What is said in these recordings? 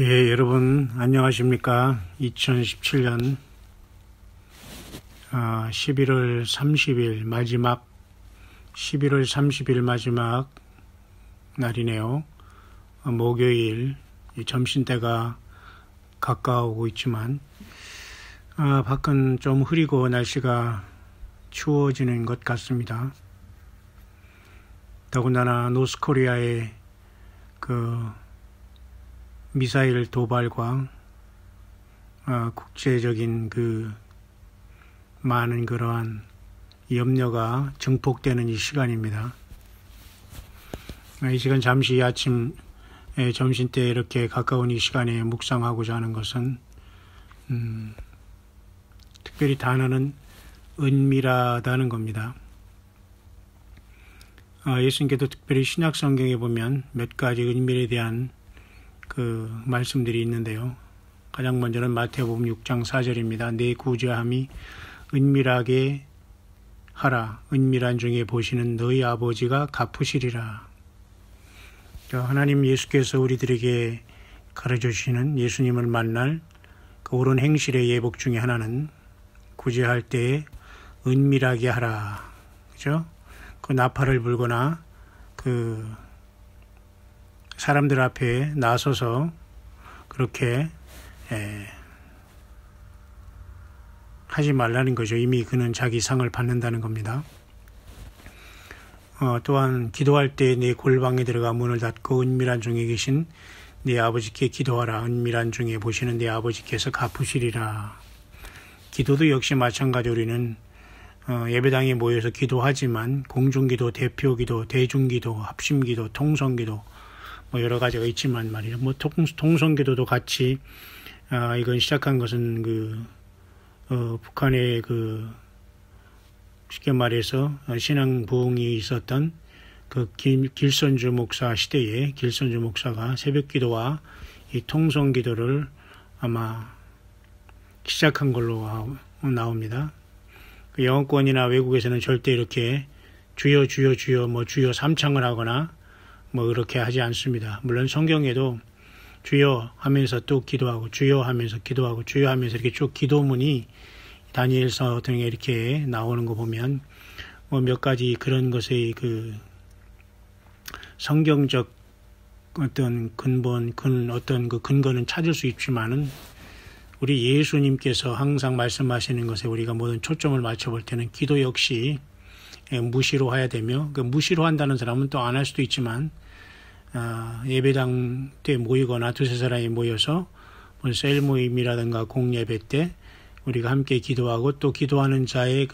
예, 여러분 안녕하십니까? 2017년 11월 30일 마지막 날이네요. 목요일 점심때가 가까우고 있지만 밖은 좀 흐리고 날씨가 추워지는 것 같습니다. 더군다나 노스코리아의 미사일 도발과 국제적인 많은 그러한 염려가 증폭되는 이 시간입니다. 이 시간 잠시 아침 점심때 이렇게 가까운 이 시간에 묵상하고자 하는 것은 특별히 단어는 은밀하다는 겁니다. 예수님께도 특별히 신약 성경에 보면 몇 가지 은밀에 대한 말씀들이 있는데요. 가장 먼저는 마태복음 6장 4절입니다. 내 구제함이 은밀하게 하라. 은밀한 중에 보시는 너희 아버지가 갚으시리라. 하나님 예수께서 우리들에게 가르쳐주시는 예수님을 만날 옳은 행실의 예복 중에 하나는 구제할 때에 은밀하게 하라. 그죠? 나팔을 불거나 사람들 앞에 나서서 그렇게 하지 말라는 거죠. 이미 그는 자기 상을 받는다는 겁니다. 또한 기도할 때 내 골방에 들어가 문을 닫고 은밀한 중에 계신 네 아버지께 기도하라. 은밀한 중에 보시는 네 아버지께서 갚으시리라. 기도도 역시 마찬가지. 우리는 예배당에 모여서 기도하지만 공중기도, 대표기도, 대중기도, 합심기도, 통성기도 여러 가지가 있지만 말이죠. 통성기도도 같이 이건 시작한 것은 북한의 쉽게 말해서 신앙 부흥이 있었던 길선주 목사 시대에 길선주 목사가 새벽기도와 이 통성기도를 아마 시작한 걸로 나옵니다. 영어권이나 외국에서는 절대 이렇게 주여 주여 주여 주여 삼창을 하거나 그렇게 하지 않습니다. 물론 성경에도 주여 하면서 또 기도하고 주여 하면서 기도하고 주여 하면서 이렇게 쭉 기도문이 다니엘서 등에 이렇게 나오는 거 보면 몇 가지 그런 것의 성경적 어떤 어떤 근거는 찾을 수 있지만은 우리 예수님께서 항상 말씀하시는 것에 우리가 모든 초점을 맞춰볼 때는 기도 역시 무시로 해야 되며 무시로 한다는 사람은 또 안 할 수도 있지만 예배당 때 모이거나 두세 사람이 모여서 셀 모임이라든가 공예배 때 우리가 함께 기도하고 또 기도하는 자의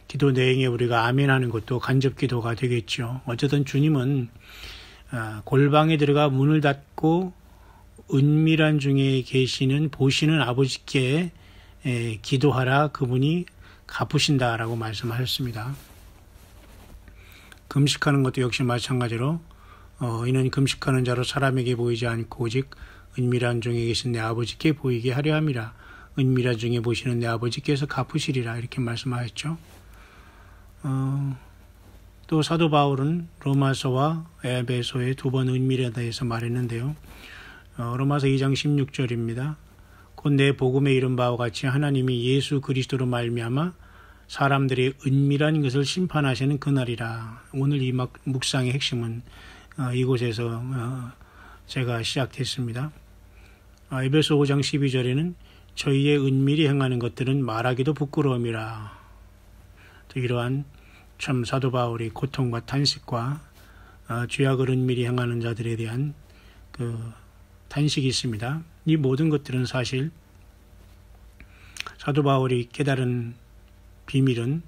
기도 내용에 우리가 아멘하는 것도 간접 기도가 되겠죠. 어쨌든 주님은 골방에 들어가 문을 닫고 은밀한 중에 보시는 아버지께 기도하라. 그분이 갚으신다라고 말씀하셨습니다. 금식하는 것도 역시 마찬가지로 이는 금식하는 자로 사람에게 보이지 않고 오직 은밀한 중에 계신 내 아버지께 보이게 하려 함이라. 은밀한 중에 보시는 내 아버지께서 갚으시리라. 이렇게 말씀하셨죠. 또 사도 바울은 로마서와 에베소에 두 번 은밀에 대해서 말했는데요. 로마서 2장 16절입니다. 곧 내 복음에 이른 바와 같이 하나님이 예수 그리스도로 말미암아 사람들의 은밀한 것을 심판하시는 그날이라. 오늘 이 묵상의 핵심은 이곳에서 제가 시작했습니다. 에베소 5장 12절에는 저희의 은밀히 행하는 것들은 말하기도 부끄러움이라. 또 이러한 참 사도 바울의 고통과 탄식과 죄악을 은밀히 행하는 자들에 대한 탄식이 있습니다. 이 모든 것들은 사실 사도 바울이 깨달은 비밀은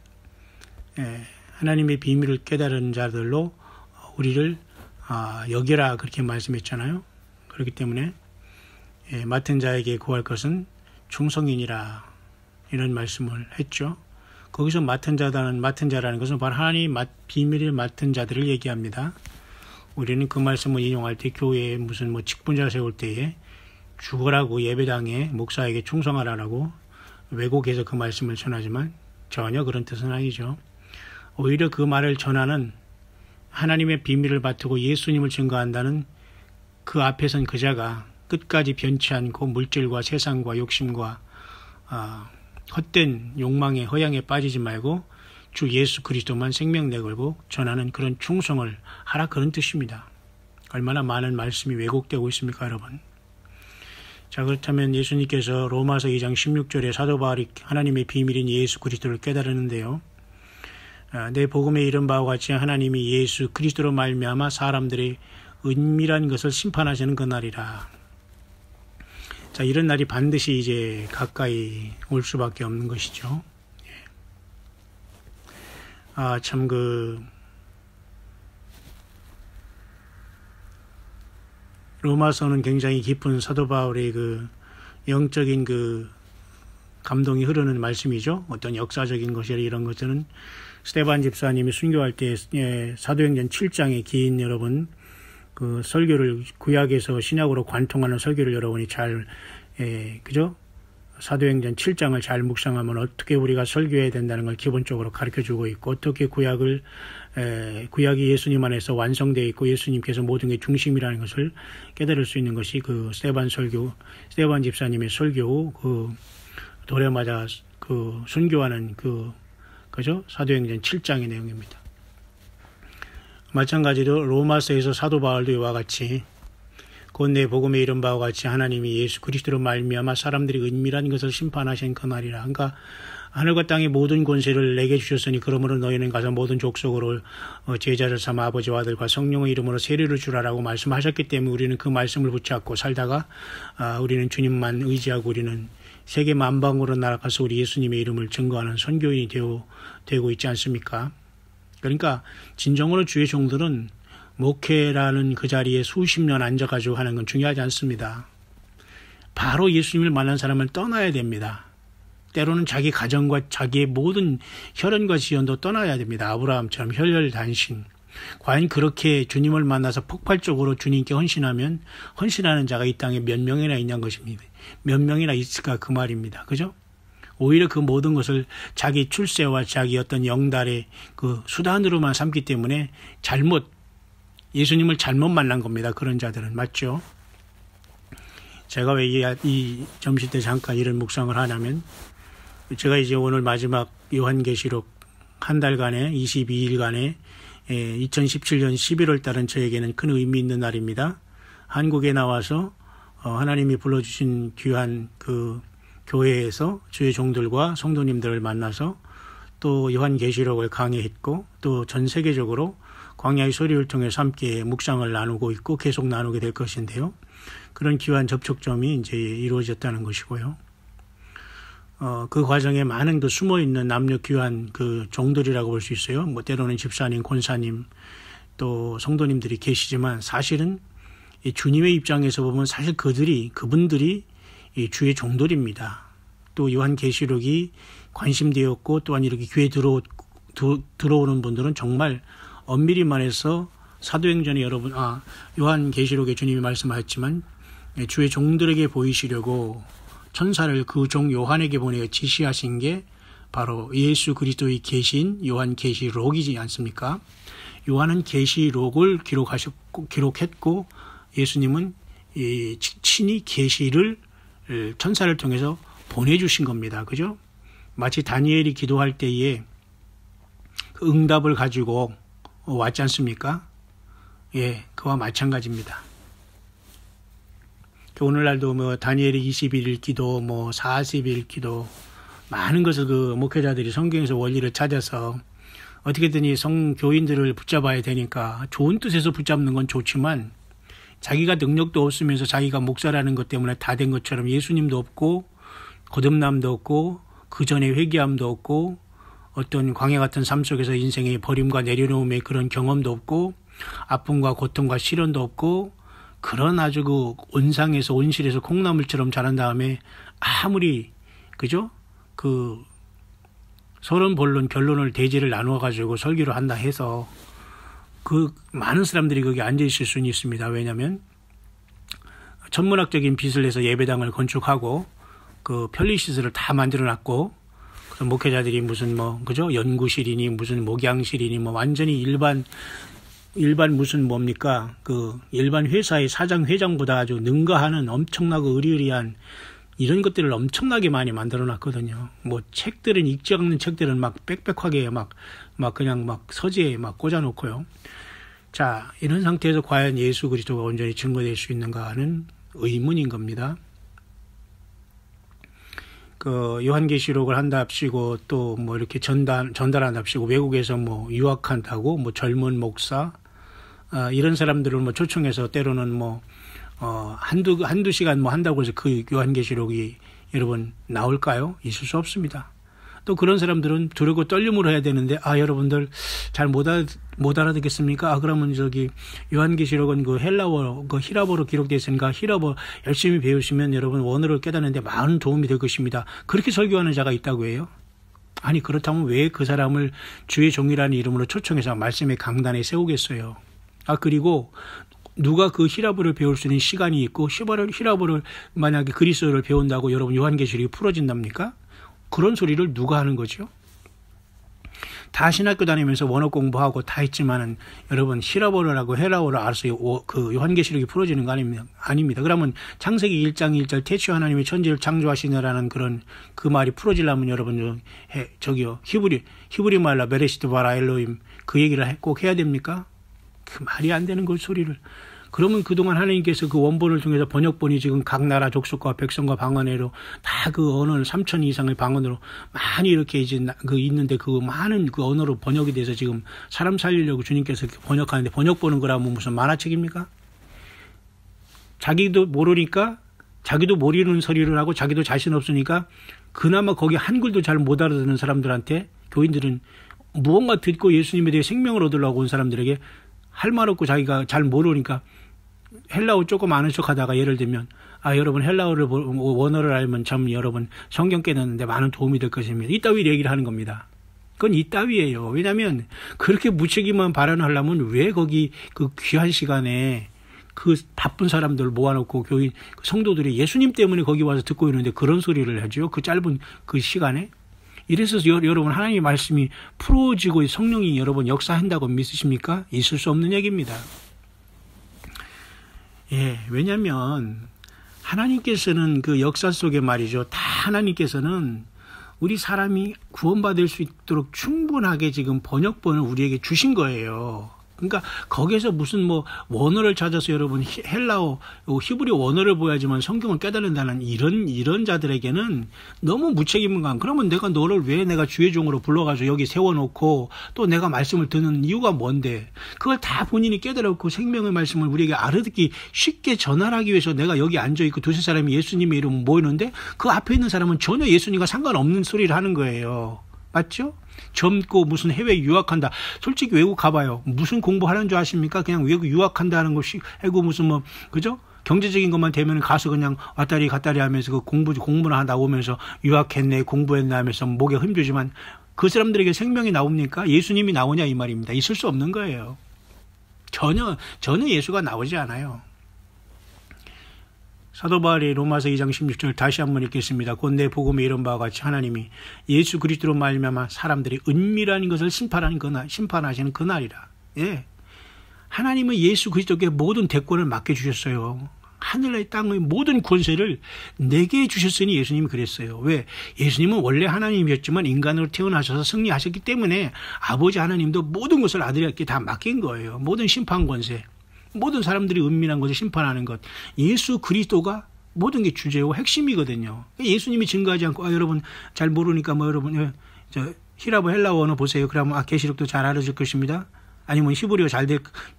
하나님의 비밀을 깨달은 자들로 우리를 여겨라 그렇게 말씀했잖아요. 그렇기 때문에 맡은 자에게 구할 것은 충성이니라 이런 말씀을 했죠. 거기서 맡은 자라는 것은 바로 하나님의 비밀을 맡은 자들을 얘기합니다. 우리는 그 말씀을 인용할 때 교회에 무슨 직분자 세울 때에 죽으라고 예배당에 목사에게 충성하라라고 왜곡해서 그 말씀을 전하지만 전혀 그런 뜻은 아니죠. 오히려 그 말을 전하는 하나님의 비밀을 맡고 예수님을 증거한다는 그 앞에 선 그자가 끝까지 변치 않고 물질과 세상과 욕심과 헛된 욕망의 허양에 빠지지 말고 주 예수 그리스도만 생명 내걸고 전하는 그런 충성을 하라, 그런 뜻입니다. 얼마나 많은 말씀이 왜곡되고 있습니까, 여러분? 자, 그렇다면 예수님께서 로마서 2장 16절에 사도 바울이 하나님의 비밀인 예수 그리스도를 깨달았는데요. 내 복음에 이른 바와 같이 하나님이 예수 그리스도로 말미암아 사람들의 은밀한 것을 심판하시는 그날이라. 자, 이런 날이 반드시 이제 가까이 올 수밖에 없는 것이죠. 참 로마서는 굉장히 깊은 사도 바울의 영적인 감동이 흐르는 말씀이죠. 어떤 역사적인 것이라 이런 것들은 스데반 집사님이 순교할 때 사도행전 7장에 긴 여러분 설교를 구약에서 신약으로 관통하는 설교를 여러분이 잘 그죠? 사도행전 7장을 잘 묵상하면 어떻게 우리가 설교해야 된다는 걸 기본적으로 가르쳐주고 있고, 어떻게 구약이 예수님 안에서 완성되어 있고 예수님께서 모든 게 중심이라는 것을 깨달을 수 있는 것이 스데반 집사님의 설교 도래마다 순교하는 그죠? 사도행전 7장의 내용입니다. 마찬가지로 로마서에서 사도 바울도 이와 같이 곧 내 복음에 이른 바와 같이 하나님이 예수 그리스도로 말미암아 사람들이 은밀한 것을 심판하신 그날이라. 그러니까 하늘과 땅의 모든 권세를 내게 주셨으니 그러므로 너희는 가서 모든 족속으로 제자를 삼아 아버지와 아들과 성령의 이름으로 세례를 주라라고 말씀하셨기 때문에 우리는 그 말씀을 붙잡고 살다가 우리는 주님만 의지하고 우리는 세계 만방으로 날아가서 우리 예수님의 이름을 증거하는 선교인이 되고 있지 않습니까? 그러니까 진정으로 주의 종들은 목회라는 그 자리에 수십 년 앉아가지고 하는 건 중요하지 않습니다. 바로 예수님을 만난 사람을 떠나야 됩니다. 때로는 자기 가정과 자기의 모든 혈연과 지연도 떠나야 됩니다. 아브라함처럼 혈혈단신. 과연 그렇게 주님을 만나서 폭발적으로 주님께 헌신하는 자가 이 땅에 몇 명이나 있냐는 것입니다. 몇 명이나 있을까 그 말입니다. 그죠? 오히려 그 모든 것을 자기 출세와 자기 어떤 영달의 수단으로만 삼기 때문에 예수님을 잘못 만난 겁니다. 그런 자들은. 맞죠? 제가 왜 이 점심 때 잠깐 이런 묵상을 하냐면, 제가 이제 오늘 마지막 요한계시록 한 달간의 22일간의 2017년 11월 달은 저에게는 큰 의미 있는 날입니다. 한국에 나와서 하나님이 불러주신 귀한 교회에서 주의 종들과 성도님들을 만나서 또 요한계시록을 강의했고, 또 전 세계적으로 광야의 소리를 통해서 함께 묵상을 나누고 있고 계속 나누게 될 것인데요. 그런 귀한 접촉점이 이제 이루어졌다는 것이고요. 그 과정에 많은 숨어있는 남녀 귀한 종들이라고 볼 수 있어요. 때로는 집사님, 권사님, 또 성도님들이 계시지만 사실은 이 주님의 입장에서 보면 사실 그분들이 이 주의 종들입니다. 또 요한계시록이 관심되었고 또한 이렇게 귀에 들어오는 분들은 정말 엄밀히 말해서 사도행전에 요한계시록에 주님이 말씀하셨지만 주의 종들에게 보이시려고 천사를 그 종 요한에게 보내어 지시하신 게 바로 예수 그리스도의 계신 요한계시록이지 않습니까? 요한은 계시록을 기록했고 예수님은 친히 계시를 천사를 통해서 보내주신 겁니다. 그죠? 마치 다니엘이 기도할 때에 그 응답을 가지고 왔지 않습니까? 예, 그와 마찬가지입니다. 오늘날도 다니엘이 21일 기도, 40일 기도, 많은 것을 목회자들이 성경에서 원리를 찾아서 어떻게든 이 성교인들을 붙잡아야 되니까 좋은 뜻에서 붙잡는 건 좋지만 자기가 능력도 없으면서 자기가 목사라는 것 때문에 다 된 것처럼 예수님도 없고 거듭남도 없고 그 전에 회개함도 없고 어떤 광야 같은 삶 속에서 인생의 버림과 내려놓음의 그런 경험도 없고 아픔과 고통과 시련도 없고 그런 아주 온상에서 온실에서 콩나물처럼 자란 다음에 아무리 그죠? 서론 본론 결론을 대지를 나누어 가지고 설교를 한다 해서 많은 사람들이 거기 앉아 있을 수는 있습니다. 왜냐하면 천문학적인 빚을 내서 예배당을 건축하고 편리시설을 다 만들어놨고 목회자들이 무슨 그죠? 연구실이니 무슨 목양실이니 완전히 일반 일반 무슨 뭡니까? 그 일반 회사의 사장, 회장보다 아주 능가하는 엄청나고 의리의리한 이런 것들을 엄청나게 많이 만들어 놨거든요. 뭐 책들은 읽지 않는 책들은 막 빽빽하게 막 그냥 막 서재에 막 꽂아 놓고요. 자, 이런 상태에서 과연 예수 그리스도가 온전히 증거될 수 있는가 하는 의문인 겁니다. 그 요한계시록을 한답시고 또 뭐 이렇게 전달한답시고 외국에서 뭐 유학한다고 뭐 젊은 목사 이런 사람들을 뭐 초청해서 때로는 뭐 한두 시간 뭐 한다고 해서 그 요한계시록이 여러분 나올까요? 있을 수 없습니다. 또 그런 사람들은 두렵고 떨림으로 해야 되는데 여러분들 잘 못 알아듣겠습니까? 그러면 저기 요한계시록은 그 헬라어 그 히라보로 기록되어 있으니까 히라보 열심히 배우시면 여러분 원어를 깨닫는데 많은 도움이 될 것입니다. 그렇게 설교하는 자가 있다고 해요? 아니 그렇다면 왜 그 사람을 주의 종이라는 이름으로 초청해서 말씀의 강단에 세우겠어요? 그리고 누가 그 히라보를 배울 수 있는 시간이 있고 히라보를 만약에 그리스어를 배운다고 여러분 요한계시록이 풀어진답니까? 그런 소리를 누가 하는 거죠? 다 신학교 다니면서 원어 공부하고 다 했지만은 여러분 히라보를 하고 헬라어를 알아서 그 요한계시록이 풀어지는 거 아닙니다. 그러면 창세기 1장 1절 태초 하나님이 천지를 창조하시느라는 그런 그 말이 풀어지려면 여러분 저기요 히브리 말라 베레시트 바라 엘로임 그 얘기를 꼭 해야 됩니까? 그 말이 안 되는 그 소리를. 그러면 그동안 하나님께서 그 원본을 통해서 번역본이 지금 각 나라 족속과 백성과 방언으로 다 그 언어를 3,000 이상의 방언으로 많이 이렇게 이제 그 있는데 그 많은 그 언어로 번역이 돼서 지금 사람 살리려고 주님께서 번역하는데 번역본은 그러면 무슨 만화책입니까? 자기도 모르니까 자기도 모르는 소리를 하고 자기도 자신 없으니까 그나마 거기 한글도 잘 못 알아듣는 사람들한테 교인들은 무언가 듣고 예수님에 대해 생명을 얻으려고 온 사람들에게 할 말 없고 자기가 잘 모르니까 헬라어 조금 아는 척 하다가 예를 들면 여러분 헬라어를 원어를 알면 참 여러분 성경 깨닫는데 많은 도움이 될 것입니다. 이따위 얘기를 하는 겁니다. 그건 이따위예요. 왜냐하면 그렇게 무책임한 발언을 하려면 왜 거기 그 귀한 시간에 그 바쁜 사람들 모아놓고 교인 성도들이 예수님 때문에 거기 와서 듣고 있는데 그런 소리를 하죠. 그 짧은 그 시간에. 이래서 여러분 하나님의 말씀이 풀어지고 성령이 여러분 역사한다고 믿으십니까? 있을 수 없는 얘기입니다. 왜냐하면 하나님께서는 그 역사 속에 말이죠. 다 하나님께서는 우리 사람이 구원받을 수 있도록 충분하게 지금 번역본을 우리에게 주신 거예요. 그러니까 거기에서 무슨 뭐 원어를 찾아서 여러분 헬라어, 히브리 원어를 보야지만 성경을 깨달는다는 이런 자들에게는 너무 무책임한 거. 그러면 너를 왜 내가 주의 종으로 불러가지고 여기 세워놓고 또 내가 말씀을 듣는 이유가 뭔데? 그걸 다 본인이 깨달았고 생명의 말씀을 우리에게 알아듣기 쉽게 전하기 위해서 내가 여기 앉아있고 두세 사람이 예수님의 이름 모이는데 그 앞에 있는 사람은 전혀 예수님과 상관없는 소리를 하는 거예요. 맞죠? 젊고 무슨 해외 유학한다. 솔직히 외국 가봐요. 무슨 공부하는 줄 아십니까? 그냥 외국 유학한다는 것이 아이고 무슨 뭐 그죠? 경제적인 것만 되면 가서 그냥 왔다리 갔다리 하면서 그 공부나 하다 오면서 유학했네 공부했네 하면서 목에 힘주지만 그 사람들에게 생명이 나옵니까? 예수님이 나오냐 이 말입니다. 있을 수 없는 거예요. 전혀 예수가 나오지 않아요. 사도 바울이 로마서 2장 16절 다시 한번 읽겠습니다. 곧 내 복음에 이른 바와 같이 하나님이 예수 그리스도로 말미암아 사람들이 은밀한 것을 심판하시는 그날이라. 하나님은 예수 그리스도께 모든 대권을 맡겨주셨어요. 하늘의 땅의 모든 권세를 내게 주셨으니 예수님이 그랬어요. 왜? 예수님은 원래 하나님이었지만 인간으로 태어나셔서 승리하셨기 때문에 아버지 하나님도 모든 것을 아들에게 다 맡긴 거예요. 모든 심판 권세. 모든 사람들이 은밀한 것을 심판하는 것. 예수 그리스도가 모든 게 주제고 핵심이거든요. 예수님이 증거하지 않고 여러분 잘 모르니까 여러분 히라보 헬라어 언어 보세요. 그러면 계시록도 잘 알아질 것입니다. 아니면 히브리어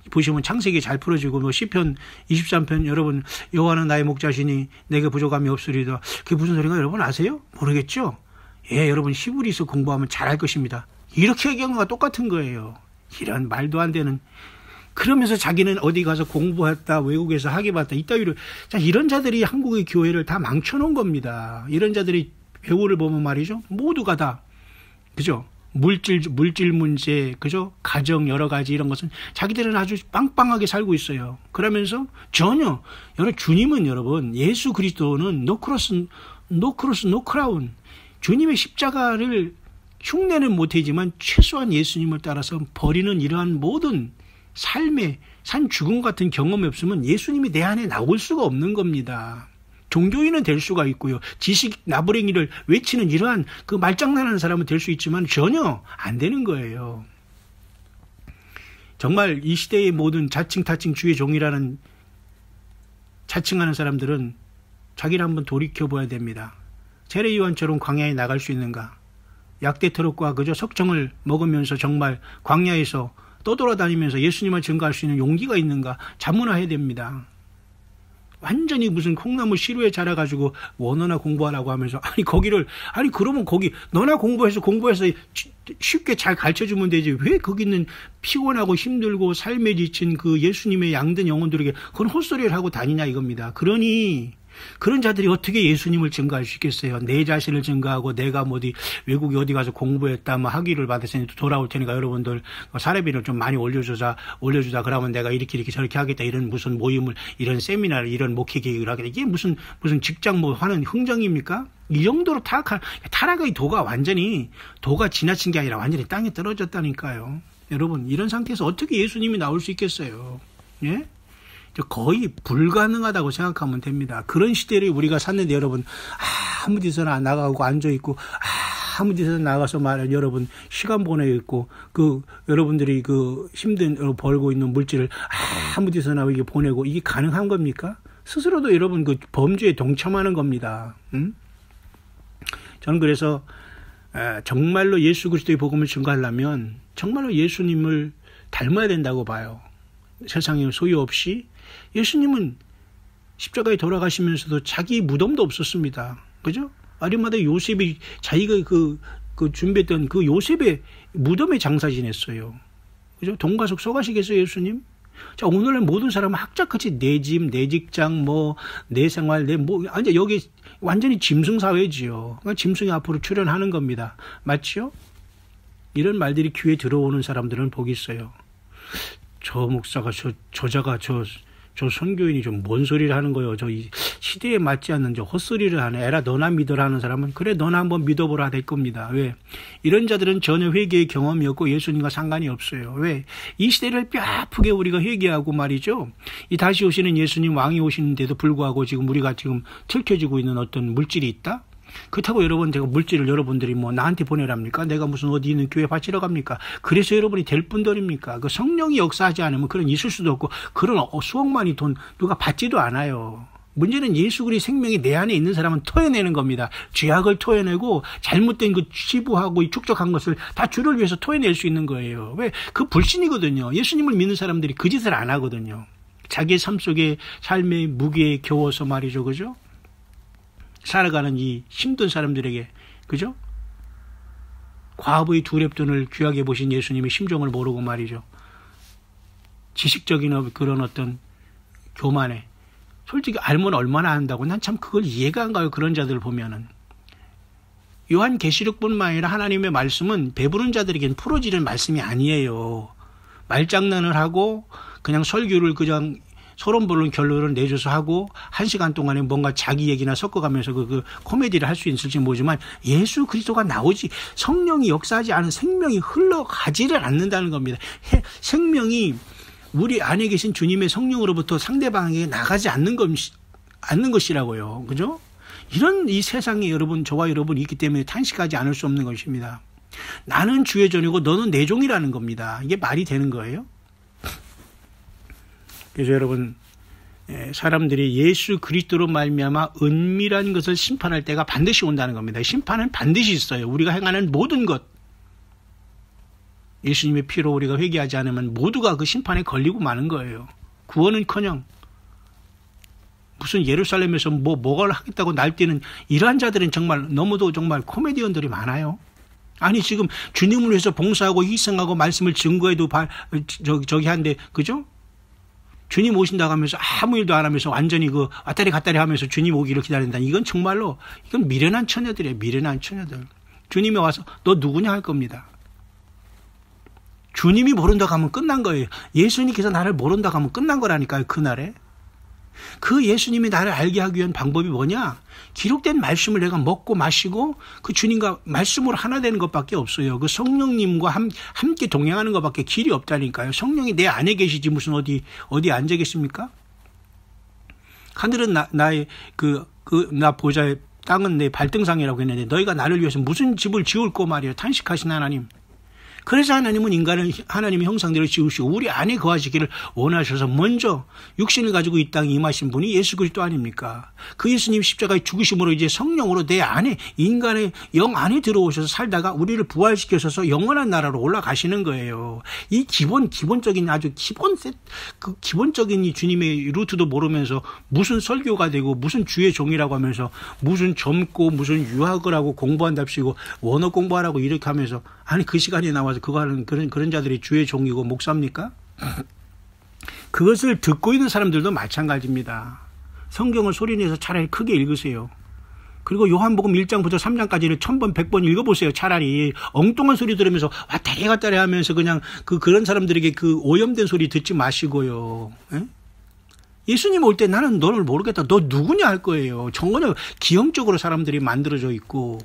보시면 창세기 잘 풀어지고 시편 23편 여러분 여호와는 나의 목자시니 내게 부족함이 없으리다. 그게 무슨 소리인가 여러분 아세요? 모르겠죠? 여러분 히브리서 공부하면 잘 알 것입니다. 이렇게 얘기한 거와 똑같은 거예요. 이런 말도 안 되는. 그러면서 자기는 어디 가서 공부했다, 외국에서 학위 받다, 이따위로. 자, 이런 자들이 한국의 교회를 다 망쳐놓은 겁니다. 이런 자들이 배우를 보면 말이죠. 모두가 다, 그죠? 물질 문제, 그죠? 가정 여러 가지 이런 것은 자기들은 아주 빵빵하게 살고 있어요. 그러면서 전혀, 주님은 여러분, 예수 그리스도는 no cross, no crown. 주님의 십자가를 흉내는 못하지만 최소한 예수님을 따라서 버리는 이러한 모든 삶의 산 죽음 같은 경험이 없으면 예수님이 내 안에 나올 수가 없는 겁니다. 종교인은 될 수가 있고요. 지식 나부랭이를 외치는 이러한 그 말장난하는 사람은 될 수 있지만 전혀 안 되는 거예요. 정말 이 시대의 모든 자칭 타칭 주의 종이라는 자칭하는 사람들은 자기를 한번 돌이켜봐야 됩니다. 세례요한처럼 광야에 나갈 수 있는가? 약대 트럭과 그저 석청을 먹으면서 정말 광야에서 떠돌아다니면서 예수님을 증거할 수 있는 용기가 있는가? 자문해야 됩니다. 완전히 무슨 콩나물 시루에 자라가지고 원어나 공부하라고 하면서 그러면 거기 너나 공부해서 쉽게 잘 가르쳐주면 되지. 왜 거기는 피곤하고 힘들고 삶에 지친 그 예수님의 양든 영혼들에게 그런 헛소리를 하고 다니냐 이겁니다. 그러니 그런 자들이 어떻게 예수님을 증거할 수 있겠어요? 내 자신을 증거하고 내가 어디 외국에 어디 가서 공부했다 뭐 학위를 받았으니 돌아올 테니까 여러분들 사례비를 좀 많이 올려주자 그러면 내가 이렇게 저렇게 하겠다 이런 무슨 모임을 이런 세미나를 이런 목회 계획을 하겠다 이게 무슨 직장 뭐 하는 흥정입니까? 이 정도로 타락의 도가 지나친 게 아니라 완전히 땅에 떨어졌다니까요. 여러분 이런 상태에서 어떻게 예수님이 나올 수 있겠어요? 예? 거의 불가능하다고 생각하면 됩니다. 그런 시대를 우리가 샀는데 여러분 아무 데서나 나가고 앉아있고 아무 데서나 나가서 말은 여러분 시간 보내고 있고 여러분들이 힘든 벌고 있는 물질을 아무 데서나 이게 보내고 이게 가능한 겁니까? 스스로도 여러분 범죄에 동참하는 겁니다. 저는 그래서 정말로 예수 그리스도의 복음을 증거하려면 정말로 예수님을 닮아야 된다고 봐요. 세상에 소유 없이 예수님은 십자가에 돌아가시면서도 자기 무덤도 없었습니다. 그죠? 아리마다 요셉이 자기가 준비했던 그 요셉의 무덤에 장사 지냈어요. 그죠? 돈가속 쏘가시겠어요, 예수님? 자, 오늘날 모든 사람은 학자같이 내 집, 내 직장, 내 생활, 여기 완전히 짐승사회지요. 그러니까 짐승이 앞으로 출현하는 겁니다. 맞죠? 이런 말들이 귀에 들어오는 사람들은 복이 있어요. 저 목사가, 저자가, 저 선교인이 좀 뭔 소리를 하는 거예요. 이 시대에 맞지 않는 헛소리를 하네. 에라 너나 믿어라 하는 사람은 그래 너나 한번 믿어보라 될 겁니다. 왜? 이런 자들은 전혀 회개의 경험이 없고 예수님과 상관이 없어요. 왜? 이 시대를 뼈아프게 우리가 회개하고 말이죠. 이 다시 오시는 예수님 왕이 오시는데도 불구하고 지금 우리가 지금 틀켜지고 있는 어떤 물질이 있다? 그렇다고 여러분 제가 물질을 여러분들이 나한테 보내랍니까? 내가 무슨 어디 있는 교회 바치러 갑니까? 그래서 여러분이 될 분들입니까? 성령이 역사하지 않으면 그런 있을 수도 없고 그런 수억만이 돈 누가 받지도 않아요. 문제는 예수 그리스도의 생명이 내 안에 있는 사람은 토해내는 겁니다. 죄악을 토해내고 잘못된 치부하고 축적한 것을 다 주를 위해서 토해낼 수 있는 거예요. 왜? 불신이거든요. 예수님을 믿는 사람들이 그 짓을 안 하거든요. 자기의 삶 속에 삶의 무게에 겨워서 말이죠. 그죠? 살아가는 이 힘든 사람들에게 그죠? 과부의 두 랩돈을 귀하게 보신 예수님의 심정을 모르고 말이죠. 지식적인 그런 어떤 교만에 솔직히 알면 얼마나 안다고 난 참 그걸 이해가 안 가요. 그런 자들을 보면은. 요한계시록뿐만 아니라 하나님의 말씀은 배부른 자들에게는 풀어지는 말씀이 아니에요. 말장난을 하고 그냥 설교를 그냥 서론 보는 결론을 내줘서 하고 1시간 동안에 뭔가 자기 얘기나 섞어가면서 그 코미디를 할 수 있을지 모르지만 예수 그리스도가 나오지 성령이 역사하지 않은 생명이 흘러가지를 않는다는 겁니다. 생명이 우리 안에 계신 주님의 성령으로부터 상대방에게 나가지 않는 것이라고요. 그죠? 이 세상에 여러분, 저와 여러분이 있기 때문에 탄식하지 않을 수 없는 것입니다. 나는 주의 종이고 너는 내 종이라는 겁니다. 이게 말이 되는 거예요? 그래서 여러분 사람들이 예수 그리스도로 말미암아 은밀한 것을 심판할 때가 반드시 온다는 겁니다. 심판은 반드시 있어요. 우리가 행하는 모든 것 예수님의 피로 우리가 회개하지 않으면 모두가 그 심판에 걸리고 마는 거예요. 구원은커녕 무슨 예루살렘에서 뭐를 하겠다고 날뛰는 이러한 자들은 정말 너무도 정말 코미디언들이 많아요. 아니 지금 주님을 위해서 봉사하고 희생하고 말씀을 증거해도 저기 한데 그죠? 주님 오신다고 하면서 아무 일도 안 하면서 완전히 왔다리 갔다리 하면서 주님 오기를 기다린다. 이건 정말로 이건 미련한 처녀들이에요. 미련한 처녀들. 주님이 와서 너 누구냐 할 겁니다. 주님이 모른다고 하면 끝난 거예요. 예수님께서 나를 모른다고 하면 끝난 거라니까요. 그날에. 그 예수님이 나를 알게 하기 위한 방법이 뭐냐? 기록된 말씀을 내가 먹고 마시고 그 주님과 말씀으로 하나 되는 것밖에 없어요. 그 성령님과 함께 동행하는 것밖에 길이 없다니까요. 성령이 내 안에 계시지 무슨 어디 앉아 계십니까? 하늘은 나의 나 보좌의 땅은 내 발등상이라고 했는데 너희가 나를 위해서 무슨 집을 지을꼬 말이에요. 탄식하신 하나님. 그래서 하나님은 인간을 하나님의 형상대로 지으시고 우리 안에 거하시기를 원하셔서 먼저 육신을 가지고 이 땅에 임하신 분이 예수 그리스도 아닙니까? 그 예수님 십자가의 죽으심으로 이제 성령으로 내 안에 인간의 영 안에 들어오셔서 살다가 우리를 부활시켜서 영원한 나라로 올라가시는 거예요. 이 기본적인 아주 기본적인 이 주님의 루트도 모르면서 무슨 설교가 되고 무슨 주의 종이라고 하면서 무슨 젊고 무슨 유학을 하고 공부한답시고 원어 공부하라고 이렇게 하면서 아니 그 시간에 나와서 그거 하는 그런 자들이 주의 종이고 목사입니까? 그것을 듣고 있는 사람들도 마찬가지입니다. 성경을 소리내서 차라리 크게 읽으세요. 그리고 요한복음 1장부터 3장까지를 1000번 100번 읽어보세요. 차라리 엉뚱한 소리 들으면서 왔다리 갔다리 하면서 그냥 그런 사람들에게 그 오염된 소리 듣지 마시고요. 에? 예수님 올 때 나는 너를 모르겠다. 너 누구냐 할 거예요. 전혀 기형적으로 사람들이 만들어져 있고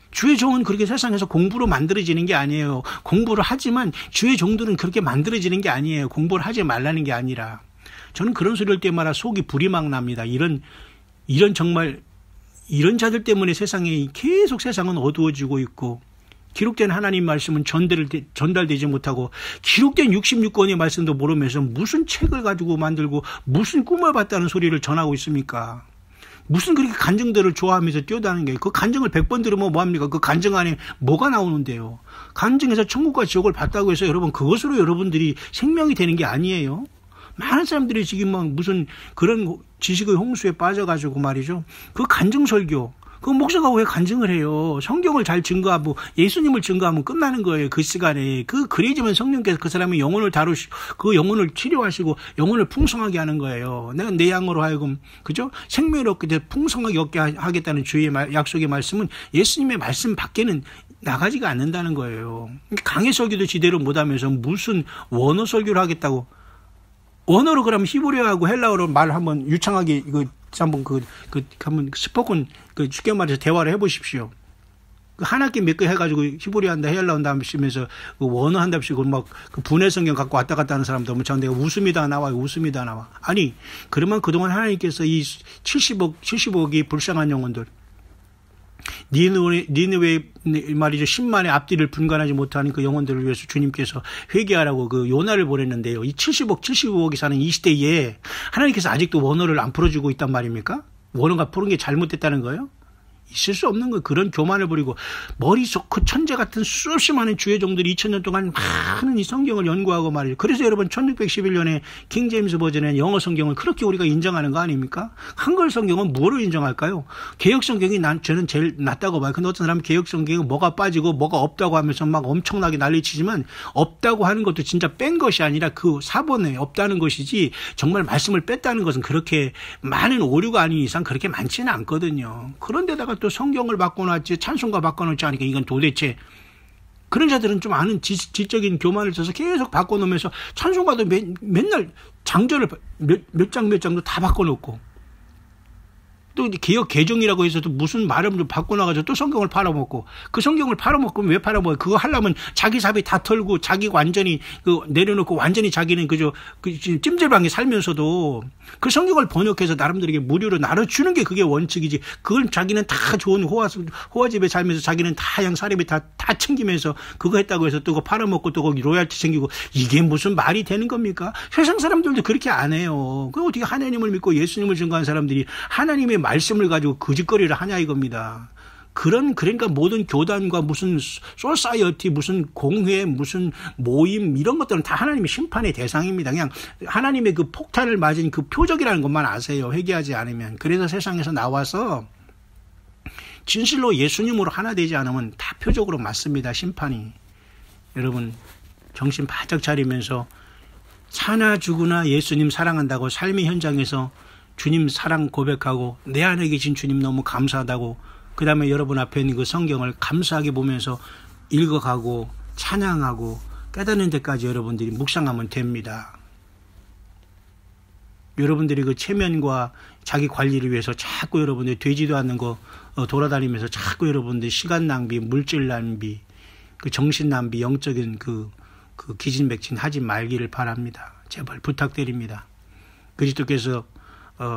주의 종은 그렇게 세상에서 공부로 만들어지는 게 아니에요. 공부를 하지만 주의 종들은 그렇게 만들어지는 게 아니에요. 공부를 하지 말라는 게 아니라. 저는 그런 소리 할 때마다 속이 불이 막 납니다. 이런 자들 때문에 계속 세상은 어두워지고 있고 기록된 하나님 말씀은 전달되지 못하고 기록된 66권의 말씀도 모르면서 무슨 책을 가지고 만들고 무슨 꿈을 봤다는 소리를 전하고 있습니까? 무슨 그렇게 간증들을 좋아하면서 뛰어다니는 게 그 간증을 100번 들으면 뭐합니까? 그 간증 안에 뭐가 나오는데요? 간증에서 천국과 지옥을 봤다고 해서 여러분 그것으로 여러분들이 생명이 되는 게 아니에요. 많은 사람들이 지금 막 무슨 그런 지식의 홍수에 빠져가지고 말이죠. 그 간증 설교. 그 목사가 왜 간증을 해요? 성경을 잘 증거하고 예수님을 증거하면 끝나는 거예요. 그 시간에. 그래야지만 성령께서 그 사람의 영혼을 그 영혼을 치료하시고 영혼을 풍성하게 하는 거예요. 내가 내 양으로 하여금 그죠? 생명을 얻게 돼 풍성하게 얻게 하겠다는 주의 약속의 말씀은 예수님의 말씀 밖에는 나가지가 않는다는 거예요. 강해 설교도 제대로 못하면서 무슨 원어 설교를 하겠다고. 원어로 그러면 히브리어하고 헬라어로 말 한번 유창하게 한번 한번 스포컨 쉽게 말해서 대화를 해보십시오. 한 학기 몇 개 해가지고 히브리어 한다 헬라어 한다 하면서 원어 한답시고 막 분해 성경 갖고 왔다 갔다 하는 사람들 보면 전 내가 웃음이 다 나와요. 웃음이 다 나와. 아니 그러면 그동안 하나님께서 이 70억이 불쌍한 영혼들 니느웨 말이죠. 10만의 앞뒤를 분간하지 못하는 그 영혼들을 위해서 주님께서 회개하라고 그 요나를 보냈는데요. 이 75억이 사는 이 시대에 하나님께서 아직도 원어를 안 풀어주고 있단 말입니까? 원어가 푸는 게 잘못됐다는 거예요? 있을 수 없는 거예요. 그런 교만을 부리고 머리 좋고 천재 같은 수없이 많은 주의 종들이 2000년 동안 많은 이 성경을 연구하고 말이죠. 그래서 여러분 1611년에 킹제임스 버전의 영어 성경을 그렇게 우리가 인정하는 거 아닙니까? 한글 성경은 뭐로 인정할까요? 개혁 성경이 저는 제일 낫다고 봐요. 근데 어떤 사람은 개혁 성경은 뭐가 빠지고 뭐가 없다고 하면서 막 엄청나게 난리치지만 없다고 하는 것도 진짜 뺀 것이 아니라 그 사본에 없다는 것이지 정말 말씀을 뺐다는 것은 그렇게 많은 오류가 아닌 이상 그렇게 많지는 않거든요. 그런데다가 또 성경을 바꿔놨지 찬송가 바꿔놓지 않으니까 이건 도대체 그런 자들은 좀 아는 지적인 교만을 써서 계속 바꿔놓으면서 찬송가도 맨날 장절을 몇 장도 다 바꿔놓고 또 개혁 개정이라고 해서도 무슨 말을 좀 바꿔놔가지고 또 성경을 팔아먹고 그 성경을 팔아먹으면 왜 팔아먹어요? 그거 하려면 자기 삽이 다 털고 자기 완전히 내려놓고 완전히 자기는 찜질방에 살면서도 그 성경을 번역해서 나름대로 무료로 나눠주는 게 그게 원칙이지. 그걸 자기는 다 좋은 호화집에 살면서 자기는 다 양사람이 다 챙기면서 그거 했다고 해서 또 그거 팔아먹고 또 거기 로얄티 챙기고 이게 무슨 말이 되는 겁니까? 세상 사람들도 그렇게 안 해요. 그 어떻게 하나님을 믿고 예수님을 증거한 사람들이 하나님의 말씀을 가지고 거짓거리를 하냐 이겁니다. 그러니까 모든 교단과 무슨 소사이어티, 무슨 공회, 무슨 모임 이런 것들은 다 하나님의 심판의 대상입니다. 그냥 하나님의 그 폭탄을 맞은 그 표적이라는 것만 아세요. 회개하지 않으면. 그래서 세상에서 나와서 진실로 예수님으로 하나 되지 않으면 다 표적으로 맞습니다. 심판이. 여러분 정신 바짝 차리면서 사나 죽으나 예수님 사랑한다고 삶의 현장에서 주님 사랑 고백하고 내 안에 계신 주님 너무 감사하다고 그 다음에 여러분 앞에 있는 그 성경을 감사하게 보면서 읽어가고 찬양하고 깨닫는 데까지 여러분들이 묵상하면 됩니다. 여러분들이 그 체면과 자기 관리를 위해서 자꾸 여러분들이 되지도 않는 거 돌아다니면서 자꾸 여러분들이 시간 낭비, 물질 낭비, 그 정신 낭비, 영적인 그 기진맥진 하지 말기를 바랍니다. 제발 부탁드립니다. 그리스도께서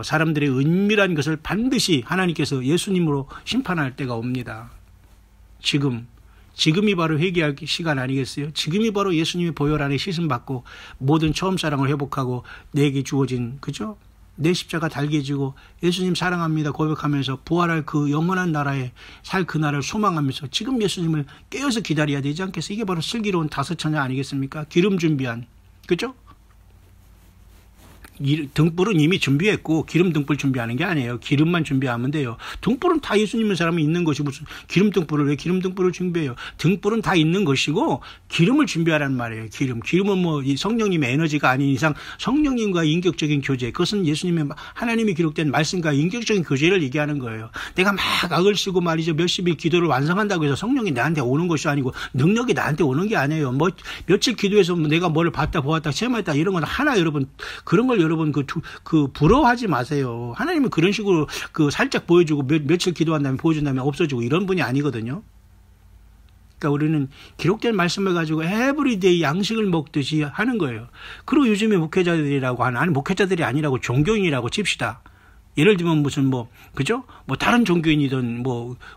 사람들의 은밀한 것을 반드시 하나님께서 예수님으로 심판할 때가 옵니다. 지금이 바로 회개할 시간 아니겠어요? 지금이 바로 예수님의 보혈 안에 씻음받고 모든 처음 사랑을 회복하고 내게 주어진, 그죠? 내 십자가 달게 지고 예수님 사랑합니다 고백하면서 부활할 그 영원한 나라에 살 그 날을 소망하면서 지금 예수님을 깨어서 기다려야 되지 않겠어요? 이게 바로 슬기로운 다섯처녀 아니겠습니까? 기름 준비한, 그죠? 등불은 이미 준비했고 기름 등불 준비하는 게 아니에요. 기름만 준비하면 돼요. 등불은 다 예수님의 사람이 있는 것이 무슨 기름 등불을 왜 기름 등불을 준비해요? 등불은 다 있는 것이고 기름을 준비하라는 말이에요. 기름은 뭐 성령님의 에너지가 아닌 이상 성령님과 인격적인 교제, 그것은 예수님의 하나님이 기록된 말씀과 인격적인 교제를 얘기하는 거예요. 내가 막 악을 쓰고 말이죠 몇십일 기도를 완성한다고 해서 성령이 나한테 오는 것이 아니고 능력이 나한테 오는 게 아니에요. 뭐 며칠 기도해서 내가 뭐를 봤다 보았다 체험했다 이런 건 하나 여러분 그런 걸 여러분 부러워하지 마세요. 하나님은 그런 식으로 살짝 보여주고 며칠 기도한 다음에 보여준 다음에 없어지고 이런 분이 아니거든요. 그러니까 우리는 기록된 말씀을 가지고 에브리데이 양식을 먹듯이 하는 거예요. 그리고 요즘에 목회자들이라고 하는, 아니 목회자들이 아니라고 종교인이라고 칩시다. 예를 들면 무슨 그죠? 다른 종교인이든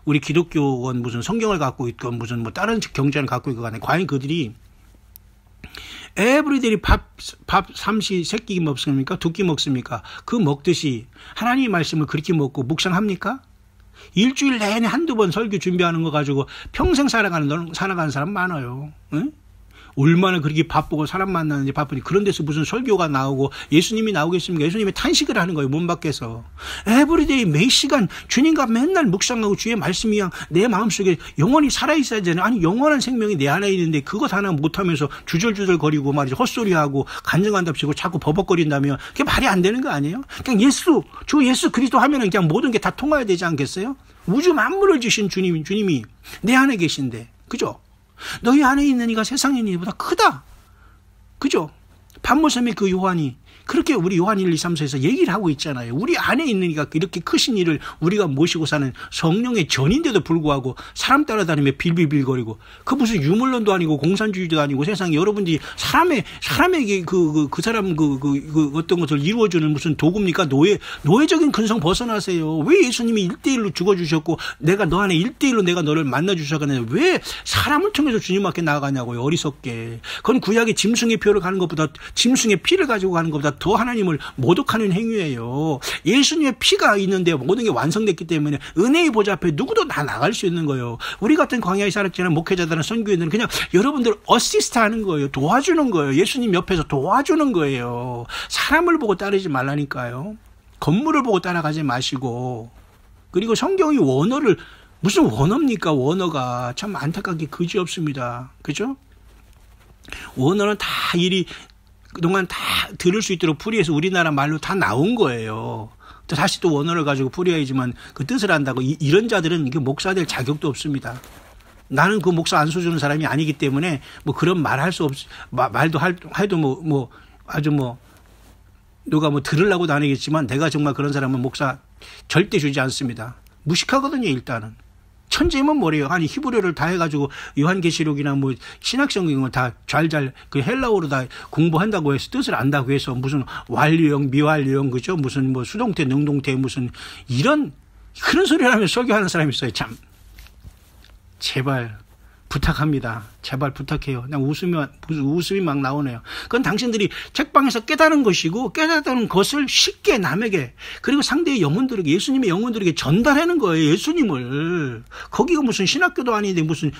우리 기독교원 무슨 성경을 갖고 있건 무슨 다른 경전을 갖고 있건 간에 과연 그들이 에브리데이 밥 삼시 세끼 먹습니까? 두 끼 먹습니까? 그 먹듯이 하나님의 말씀을 그렇게 먹고 묵상합니까? 일주일 내내 한두 번 설교 준비하는 거 가지고 평생 살아가는 사람 많아요. 응? 얼마나 그렇게 바쁘고 사람 만나는지 바쁘니 그런 데서 무슨 설교가 나오고 예수님이 나오겠습니까? 예수님이 탄식을 하는 거예요. 문 밖에서. 에브리데이 매 시간 주님과 맨날 묵상하고 주의 말씀이 내 마음속에 영원히 살아있어야 되잖아요. 아니 영원한 생명이 내 안에 있는데 그것 하나 못하면서 주절주절 거리고 말이죠. 헛소리하고 간증한답시고 자꾸 버벅거린다면 그게 말이 안 되는 거 아니에요? 그냥 주 예수 그리스도 하면은 그냥 모든 게 다 통과해야 되지 않겠어요? 우주 만물을 주신 주님이 내 안에 계신데, 그죠? 너희 안에 있는 이가 세상에 있는 이보다 크다. 그죠? 반모섬의 그 요한이 그렇게 우리 요한 1, 2, 3, 4에서 얘기를 하고 있잖아요. 우리 안에 있는 이가 이렇게 크신 이를 우리가 모시고 사는 성령의 전인데도 불구하고 사람 따라다니며 빌빌빌거리고 그 무슨 유물론도 아니고 공산주의도 아니고 세상에 여러분들이 사람에게 그 사람 어떤 것을 이루어주는 무슨 도구입니까? 노예적인 근성 벗어나세요. 왜 예수님이 1대1로 죽어주셨고 내가 너 안에 1대1로 내가 너를 만나주셨거든요. 왜 사람을 통해서 주님 앞에 나아가냐고요. 어리석게. 그건 구약의 짐승의 표를 가는 것보다 짐승의 피를 가지고 가는 것보다 더 하나님을 모독하는 행위예요. 예수님의 피가 있는데 모든 게 완성됐기 때문에 은혜의 보좌 앞에 누구도 다 나갈 수 있는 거예요. 우리 같은 광야에 살았지만 목회자들은 선교인들은 그냥 여러분들 어시스트 하는 거예요. 도와주는 거예요. 예수님 옆에서 도와주는 거예요. 사람을 보고 따르지 말라니까요. 건물을 보고 따라가지 마시고. 그리고 성경이 원어를 무슨 원어입니까? 원어가 참 안타깝게 그지없습니다. 그죠? 원어는 다 그동안 다 들을 수 있도록 풀이해서 우리나라 말로 다 나온 거예요. 다시 또 원어를 가지고 풀이해야지만 그 뜻을 안다고 이런 자들은 목사 될 자격도 없습니다. 나는 그 목사 안 써주는 사람이 아니기 때문에 그런 말 할 수 말도 해도 아주 누가 들으려고도 안 하겠지만 내가 정말 그런 사람은 목사 절대 주지 않습니다. 무식하거든요, 일단은. 천재면 뭐래요? 아니 히브리어를 다 해가지고 요한계시록이나 신학성경을 다 잘 그 헬라어로 다 공부한다고 해서 뜻을 안다고 해서 무슨 완료형 미완료형 그죠? 무슨 수동태 능동태 무슨 그런 소리를 하면 설교하는 사람이 있어요. 참 제발 부탁합니다. 제발 부탁해요. 그냥 웃음이 막 나오네요. 그건 당신들이 책방에서 깨달은 것이고 깨달은 것을 쉽게 남에게 그리고 상대의 영혼들에게 예수님의 영혼들에게 전달하는 거예요. 예수님을. 거기가 무슨 신학교도 아닌데 무슨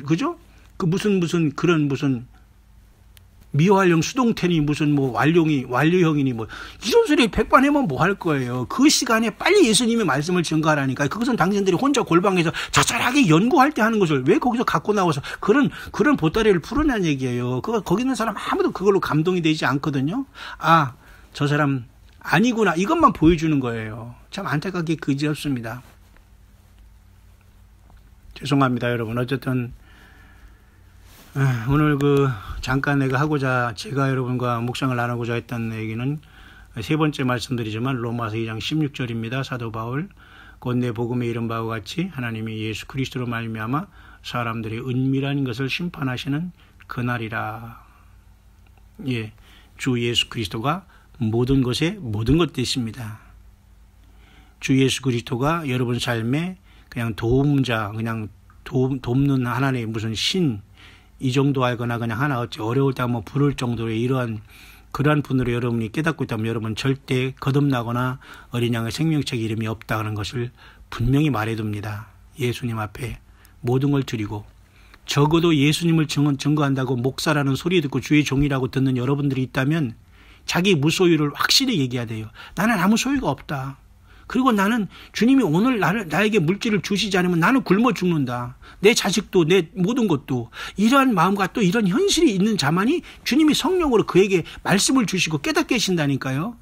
그죠? 그 무슨 그런 무슨 미완령 수동태니 무슨 완료형이니 이런 소리 100번 하면 뭐 할 거예요. 그 시간에 빨리 예수님의 말씀을 증거하라니까. 그것은 당신들이 혼자 골방에서 자잘하게 연구할 때 하는 것을 왜 거기서 갖고 나와서 그런 보따리를 풀어낸 얘기예요. 거기 있는 사람 아무도 그걸로 감동이 되지 않거든요. 아, 저 사람 아니구나. 이것만 보여주는 거예요. 참 안타깝게 그지없습니다. 죄송합니다, 여러분. 어쨌든 오늘 잠깐 제가 여러분과 묵상을 나누고자 했던 얘기는 세 번째 말씀드리지만 로마서 2장 16절입니다. 사도 바울 곧 내 복음에 이른 바와 같이 하나님이 예수 그리스도로 말미암아 사람들의 은밀한 것을 심판하시는 그날이라. 예, 주 예수 그리스도가 모든 것의 모든 것 되십니다. 주 예수 그리스도가 여러분 삶에 그냥 도움자, 그냥 돕는 하나님의 무슨 신, 이 정도 알거나 그냥 하나 어찌 어려울 때 한번 부를 정도의 그러한 분으로 여러분이 깨닫고 있다면 여러분 절대 거듭나거나 어린 양의 생명책 이름이 없다는 것을 분명히 말해둡니다. 예수님 앞에 모든 걸 드리고, 적어도 예수님을 증거한다고 목사라는 소리 듣고 주의 종이라고 듣는 여러분들이 있다면 자기 무소유를 확실히 얘기해야 돼요. 나는 아무 소유가 없다. 그리고 나는 주님이 오늘 나에게 물질을 주시지 않으면 나는 굶어 죽는다. 내 자식도 내 모든 것도. 이러한 마음과 또 이런 현실이 있는 자만이 주님이 성령으로 그에게 말씀을 주시고 깨닫게 하신다니까요.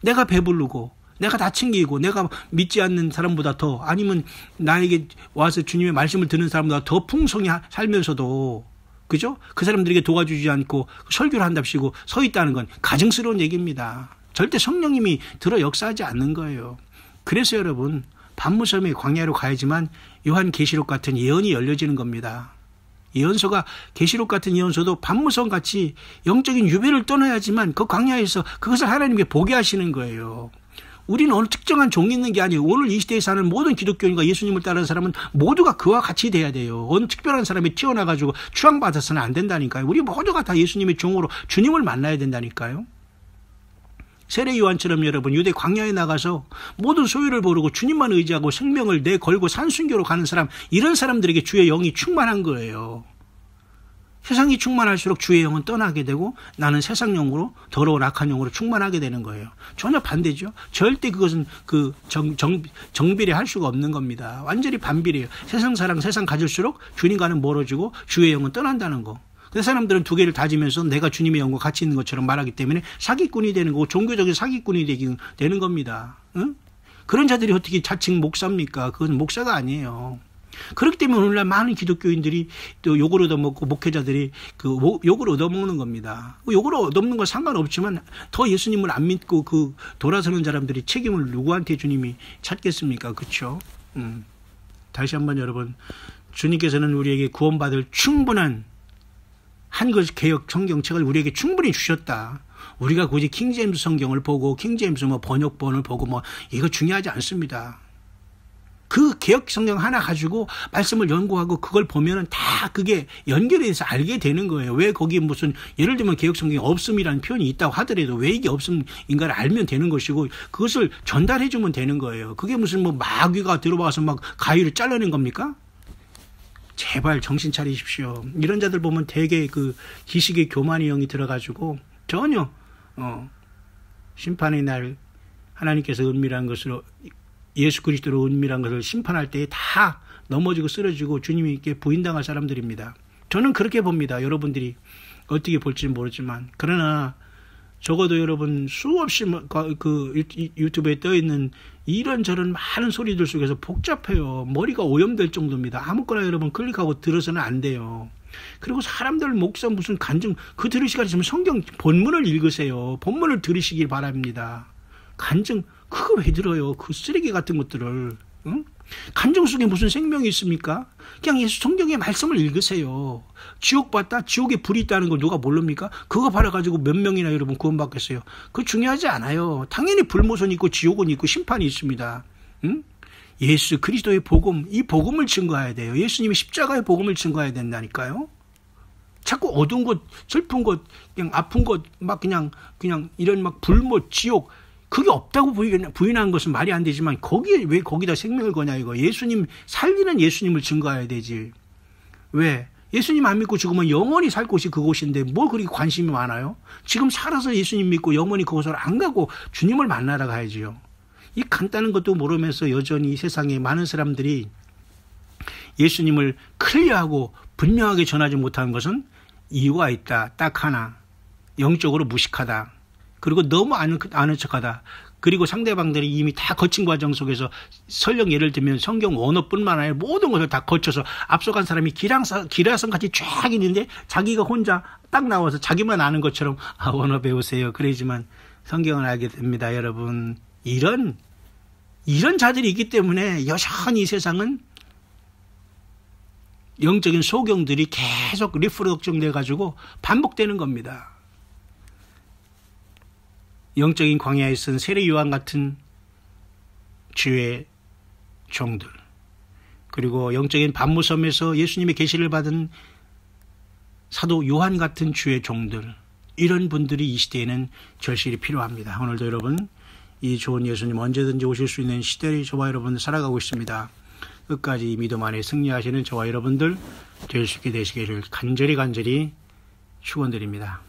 내가 배부르고 내가 다 챙기고 내가 믿지 않는 사람보다 더, 아니면 나에게 와서 주님의 말씀을 듣는 사람보다 더 풍성히 살면서도, 그죠? 그 사람들에게 도와주지 않고 설교를 한답시고 서 있다는 건 가증스러운 얘기입니다. 절대 성령님이 들어 역사하지 않는 거예요. 그래서 여러분 반무섬의 광야로 가야지만 요한계시록 같은 예언이 열려지는 겁니다. 예언서가, 계시록 같은 예언서도 반무섬 같이 영적인 유배를 떠나야지만 그 광야에서 그것을 하나님께 보게 하시는 거예요. 우리는 어느 특정한 종이 있는 게 아니에요. 오늘 이 시대에 사는 모든 기독교인과 예수님을 따르는 사람은 모두가 그와 같이 돼야 돼요. 어느 특별한 사람이 튀어나가지고 추앙받아서는 안 된다니까요. 우리 모두가 다 예수님의 종으로 주님을 만나야 된다니까요. 세례 요한처럼 여러분 유대 광야에 나가서 모든 소유를 버리고 주님만 의지하고 생명을 내걸고 산순교로 가는 사람, 이런 사람들에게 주의 영이 충만한 거예요. 세상이 충만할수록 주의 영은 떠나게 되고 나는 세상 영으로, 더러운 악한 영으로 충만하게 되는 거예요. 전혀 반대죠. 절대 그것은 정비례할 수가 없는 겁니다. 완전히 반비례예요. 세상 사랑, 세상 가질수록 주님과는 멀어지고 주의 영은 떠난다는 거. 그 사람들은 두 개를 다지면서 내가 주님의 영과 같이 있는 것처럼 말하기 때문에 사기꾼이 되는 거고 종교적인 사기꾼이 되는 겁니다. 응? 그런 자들이 어떻게 자칭 목사입니까? 그건 목사가 아니에요. 그렇기 때문에 오늘날 많은 기독교인들이 또 욕을 얻어먹고 목회자들이 욕을 얻어먹는 겁니다. 욕을 얻어먹는 건 상관없지만 더 예수님을 안 믿고 돌아서는 사람들이 책임을 누구한테 주님이 찾겠습니까? 그렇죠? 다시 한번 여러분, 주님께서는 우리에게 구원받을 충분한 한글 개혁 성경책을 우리에게 충분히 주셨다. 우리가 굳이 킹제임스 성경을 보고 킹제임스 번역본을 보고 이거 중요하지 않습니다. 그 개혁 성경 하나 가지고 말씀을 연구하고 그걸 보면은 다 그게 연결이 돼서 알게 되는 거예요. 왜 거기 무슨 예를 들면 개혁 성경에 없음이라는 표현이 있다고 하더라도 왜 이게 없음인가를 알면 되는 것이고 그것을 전달해 주면 되는 거예요. 그게 무슨 마귀가 들어와서 막 가위를 잘라낸 겁니까? 제발 정신 차리십시오. 이런 자들 보면 되게 그 기식의 교만의 영이 들어가지고 전혀 심판의 날 하나님께서 은밀한 것으로 예수 그리스도로 은밀한 것을 심판할 때에 다 넘어지고 쓰러지고 주님이 이렇게 부인당할 사람들입니다. 저는 그렇게 봅니다. 여러분들이 어떻게 볼지는 모르지만, 그러나 적어도 여러분 수없이 그 유튜브에 떠있는 이런저런 많은 소리들 속에서 복잡해요. 머리가 오염될 정도입니다. 아무거나 여러분 클릭하고 들어서는 안 돼요. 그리고 사람들 목사 무슨 간증 그 들을 시간 있으면 성경 본문을 읽으세요. 본문을 들으시길 바랍니다. 간증 그거 왜 들어요? 그 쓰레기 같은 것들을. 응? 간증 속에 무슨 생명이 있습니까? 그냥 예수 성경의 말씀을 읽으세요. 지옥 봤다? 지옥에 불이 있다는 걸 누가 모릅니까? 그거 팔아가지고 몇 명이나 여러분 구원받겠어요? 그거 중요하지 않아요. 당연히 불모선이 있고 지옥은 있고 심판이 있습니다. 응? 예수 그리스도의 복음, 이 복음을 증거해야 돼요. 예수님이 십자가의 복음을 증거해야 된다니까요. 자꾸 어두운 것, 슬픈 것, 그냥 아픈 것, 막 그냥 이런 막 불모, 지옥, 그게 없다고 부인하는 것은 말이 안 되지만 거기에 왜 거기다 생명을 거냐 이거. 예수님 살리는 예수님을 증거해야 되지. 왜? 예수님 안 믿고 죽으면 영원히 살 곳이 그곳인데 뭘 그렇게 관심이 많아요? 지금 살아서 예수님 믿고 영원히 그곳을 안 가고 주님을 만나러 가야지요. 이 간단한 것도 모르면서 여전히 이 세상에 많은 사람들이 예수님을 클리어하고 분명하게 전하지 못하는 것은 이유가 있다. 딱 하나. 영적으로 무식하다. 그리고 너무 아는 척하다. 그리고 상대방들이 이미 다 거친 과정 속에서 설령 예를 들면 성경 원어뿐만 아니라 모든 것을 다 거쳐서 앞서간 사람이 기라성 같이 쫙 있는데 자기가 혼자 딱 나와서 자기만 아는 것처럼 원어 배우세요. 그러지만 성경을 알게 됩니다. 여러분, 이런 자들이 있기 때문에 여전히 이 세상은 영적인 소경들이 계속 리프로덕션 돼가지고 반복되는 겁니다. 영적인 광야에 쓴 세례 요한 같은 주의 종들, 그리고 영적인 반모섬에서 예수님의 계시를 받은 사도 요한 같은 주의 종들, 이런 분들이 이 시대에는 절실히 필요합니다. 오늘도 여러분, 이 좋은 예수님 언제든지 오실 수 있는 시대를 저와 여러분 살아가고 있습니다. 끝까지 믿음 안에 승리하시는 저와 여러분들 될 수 있게 되시기를 간절히 축원드립니다.